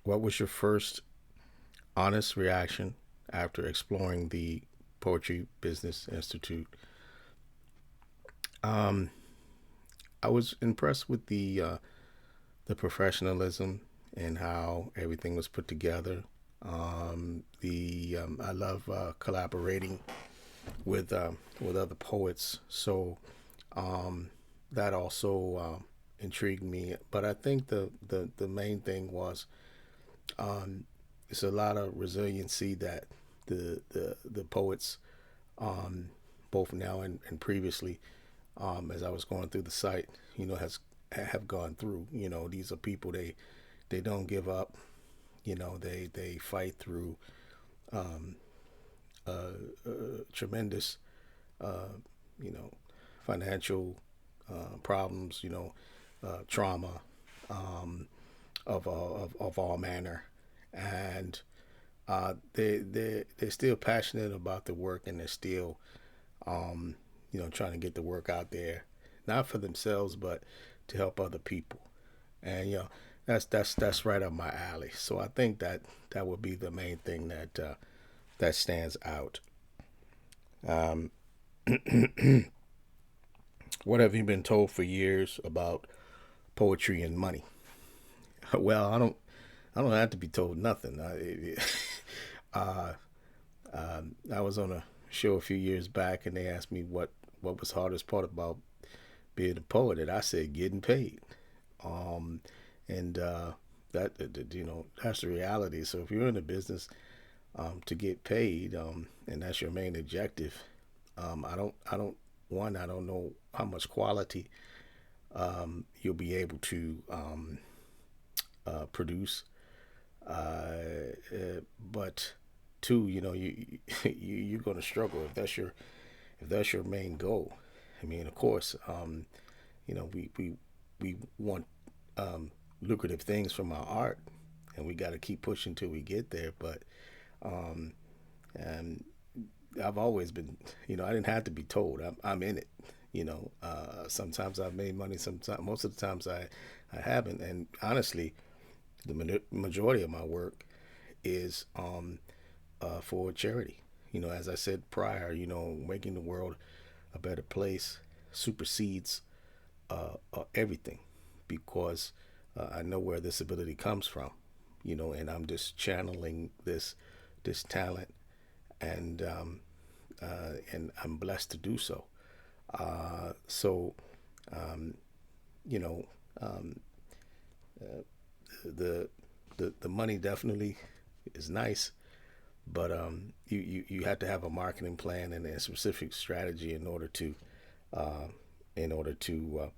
What was your first honest reaction after exploring the Poetry Business Institute? Um, I was impressed with the professionalism and how everything was put together. The I love collaborating with other poets, so um, that also intrigued me. But I think the main thing was um, it's a lot of resiliency that the poets, um, both now and previously, as I was going through the site, has have gone through. These are people, they don't give up. They fight through um, tremendous uh, you know financial problems, trauma of all manner, and they're still passionate about the work, and they're still trying to get the work out there, not for themselves but to help other people. And that's right up my alley. So I think that would be the main thing that stands out. Um, what have you been told for years about poetry and money? Well, I don't have to be told nothing. Uh, I was on a show a few years back, and they asked me what was hardest part about being a poet, and I said getting paid. Um, and that's the reality. So if you're in the business to get paid, and that's your main objective, I don't know how much quality you'll be able to produce. But two, you're going to struggle if that's your main goal. I mean, of course, we want lucrative things from our art, and we got to keep pushing till we get there. But um, and I've always been, I didn't have to be told. I'm in it. Sometimes I've made money. Sometimes, most of the times I haven't. And honestly, the majority of my work is for charity. As I said prior, making the world a better place supersedes everything, because I know where this ability comes from, and I'm just channeling this talent, and I'm blessed to do so. So, um, you know, um, the the money definitely is nice, but you have to have a marketing plan and a specific strategy uh, in order to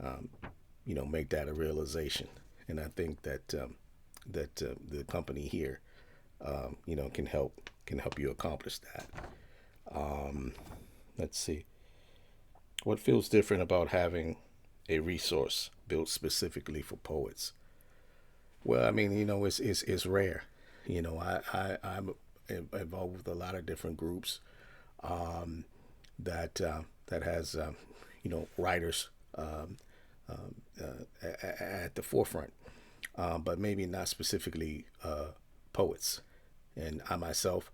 um, make that a realization. And I think that the company here can help you accomplish that. Um, let's see. What feels different about having a resource built specifically for poets? Well, I mean, it's rare. I'm involved with a lot of different groups um, that has writers at the forefront, but maybe not specifically poets. And I myself,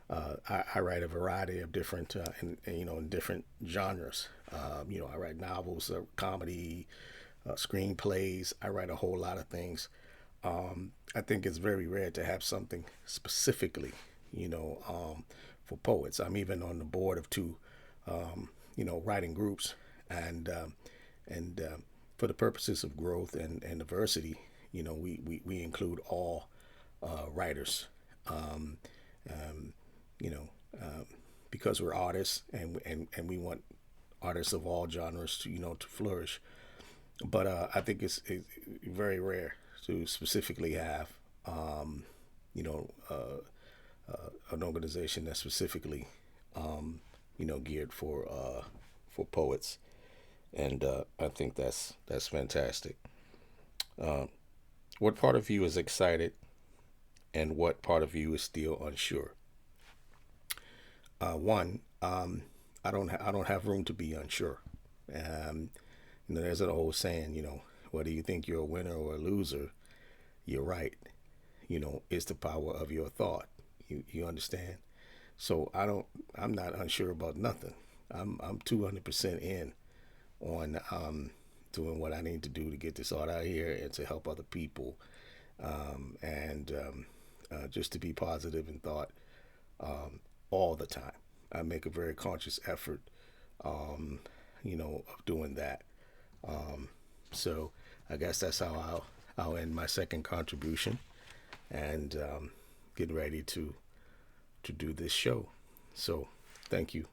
I write a variety of different, in different genres. I write novels, comedy, screenplays. I write a whole lot of things. I think it's very rare to have something specifically, for poets. I'm even on the board of two, writing groups, and for the purposes of growth and diversity, we include all writers. Um, um, you know, because we're artists, and we want artists of all genres to flourish. But I think it's very rare to specifically have um, you know an organization that's specifically geared for poets, and I think that's fantastic. Uh, what part of you is excited, and what part of you is still unsure? One, I don't have room to be unsure. Um, there's an old saying, whether you think you're a winner or a loser, you're right. is the power of your thought. You understand? So I'm not unsure about nothing. I'm 200% in on doing what I need to do to get this art out here and to help other people, and just to be positive in thought, all the time. I make a very conscious effort, of doing that. So I guess that's how I'll end my second contribution, and get ready to do this show. So thank you.